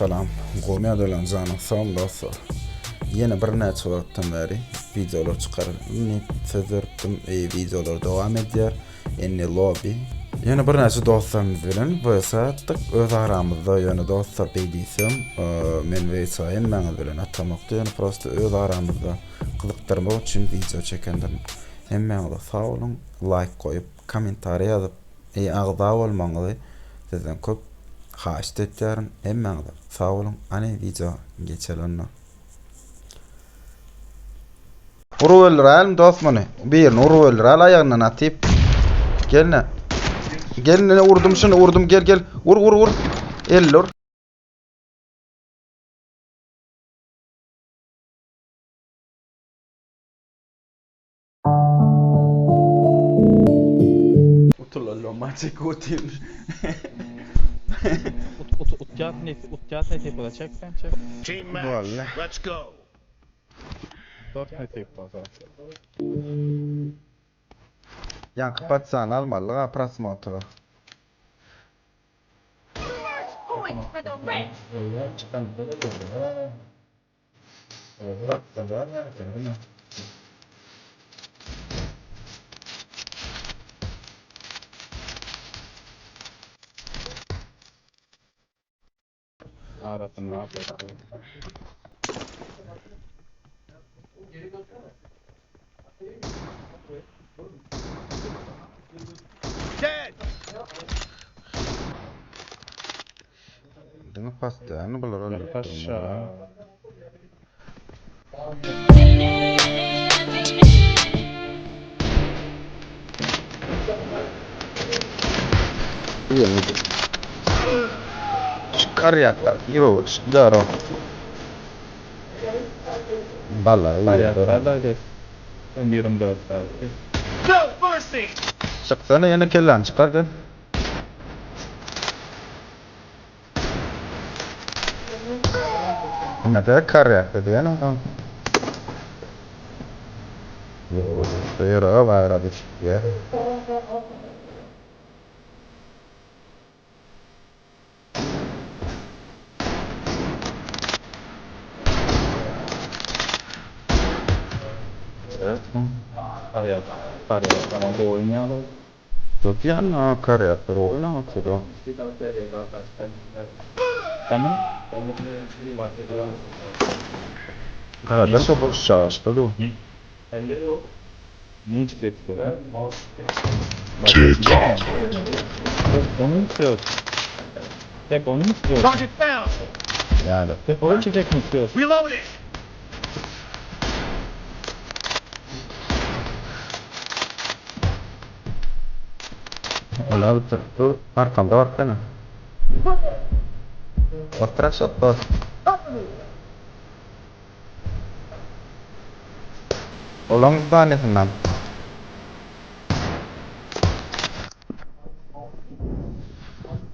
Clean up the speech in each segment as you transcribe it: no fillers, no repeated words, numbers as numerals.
Salam. Qo'mya bilan canım sağ dostlar. Yine bir neçe vaqtdan beri videolar çıkarıp tezirttim, videolar devam ediyor. Eni lobby. Yine bir neçe dostlarımız bilen bu saatlik öz aramızda yine dostlar beydiysem men ve sayın men bilen atamakta yani prosto öz aramızda kılıktırmak için video çekendim. Hemen sağ olun, like koyup, komentar yazıp, ağda olmanızı sizden köp haşt ettiyorum. Hemen sağ olun. Hani video geçelim. Uru öldürelim dostmanı. Bir uru öldürelim ayağından atıp. Gelin. Gelin vurdum şunu vurdum gel. Vur. Ellur. Oturlalım maçı kotim. Utjatni typ check sen check. Team match. Vallahi. Let's go. Utjatni typ alltså. Yankı patsan almalı prasmotu. Point for the red. Arasın ne yapıyorsun? Dead. Dini pasta ne bulur öldü. Aşağı. Çıkar yaklar. Yok, daro. Balla. Hayatlarda de. Ben 24 saat. No mercy. Çıksana yana kellan çıkardın. Ne de kar yaktı diye ne? Yok, seyra var abi ya. Hayat. Bana da oynuyorlar. Çok yana kar yaktı. Oyna atıyor. Tamam. Kada sobo şaştı du. Ne çıktı? TikTok. Onu istiyoruz. Tek onu istiyoruz. Target found. Yani. Tek onu çekecek mi istiyoruz? Reloading. Ola tu arkamda var kana. Otra sopo. Ulang tane senam.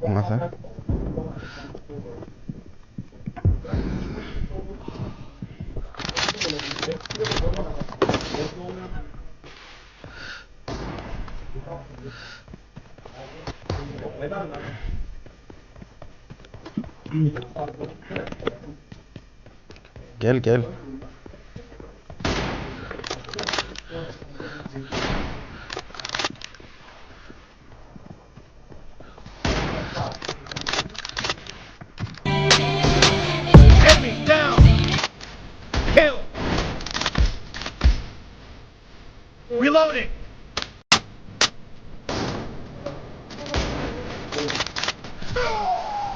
Masa? Gel. Enemy down. Kill. Reloading.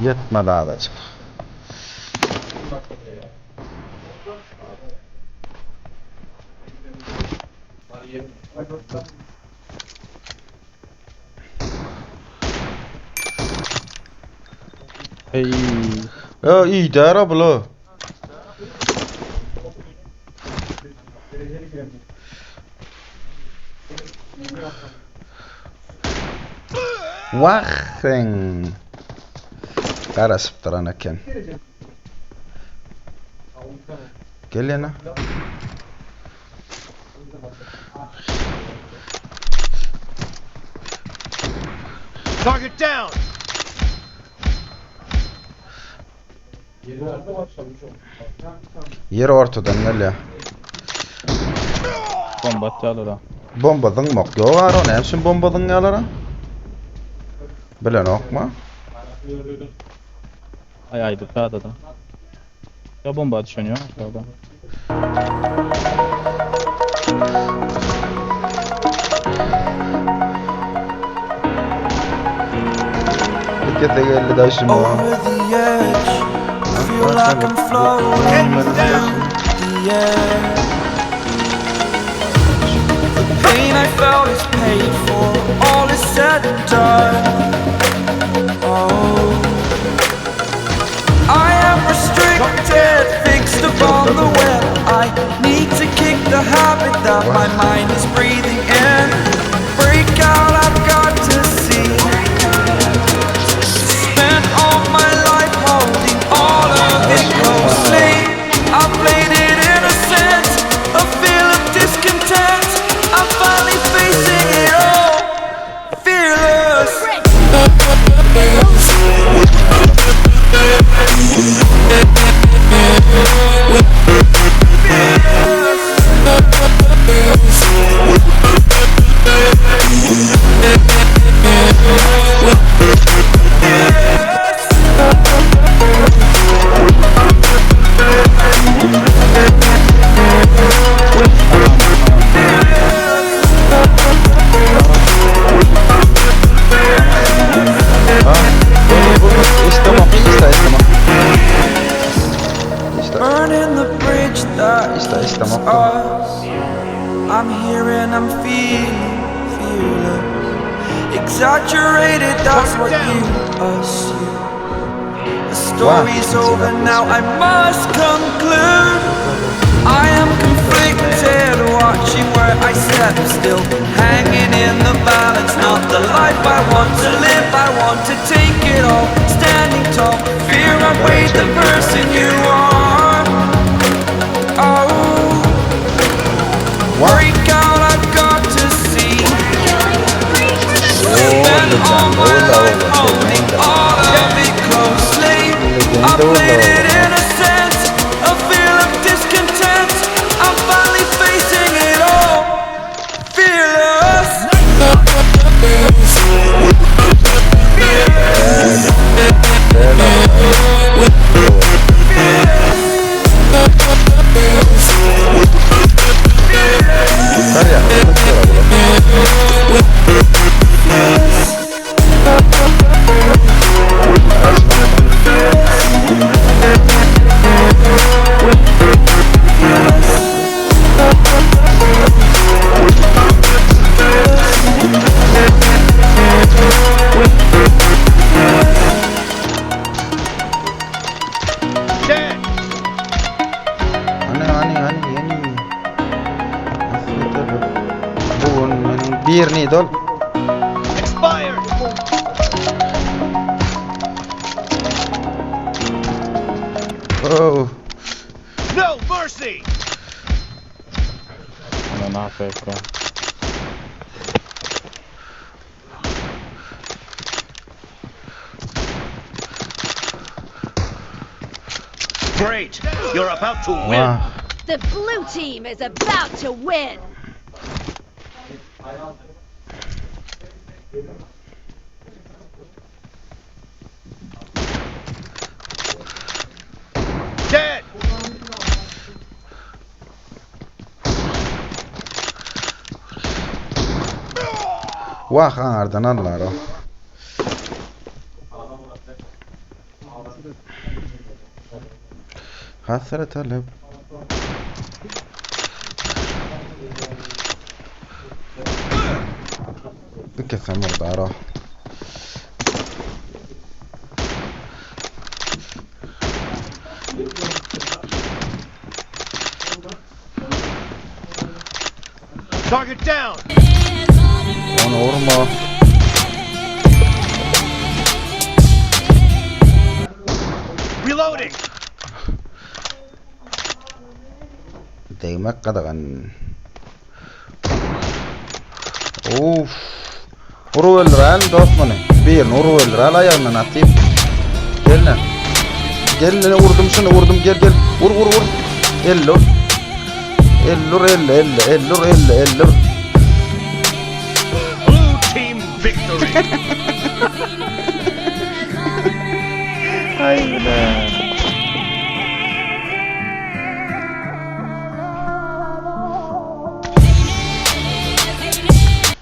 Yetmedi ağacık. Hey. Ya iyi der abla. Waxen. Karasıp duran eken. Gel yana. Target down. Yer ortadan gel. Bomba atıyorlar ha. Bombadın mok yok ara, ne için bombadın yalara? Bilen okma. Ayaydı da. Ya bomba düşünüyor aşağıda. Dikkat geldi daşıma. Over the edge, feel like I'm floating down the air. The pain I felt is paid for, all is said and done. Oh, I am restricted, fixed upon the web. I need to kick the habit that my mind is breathing in. Break out, I've got to see. Spent all my life holding all of it closely. I played it innocent, a feel of discontent. I'm finally facing it all, fearless. Burning the bridge that keeps us. I'm here and I'm feeling fearless. Exaggerated, that's what you assume. The story's over now, I must conclude. I am conflicted, watching where I step still, hanging in the balance. Not the life I want to live, I want to take it all. Standing tall, fear I weighed the person you are. Oh, break out, I've got to see. Spent all my life holding all of it closely. I played it innocent, a feel of discontent. I'm finally facing it all, fearless. Dead. Hani. Bu bir ne dol? Expired. Oh. No mercy. Ama ne yapıyor şu an? Great. You're about to win. Vah. The blue team is about to win. Dead. Vah ardan allar o. Hasret alıp. Bir kesem orada ara. Target down. Onu vurma. Reloading. Değmek kadar. Of. Vuru öldüren dostmanı. Bir vuru öldüren ayağından atayım. Gelin. Gel vurdum şunu vurdum gel. Vur. Ellur. Blue team victory. Hayır.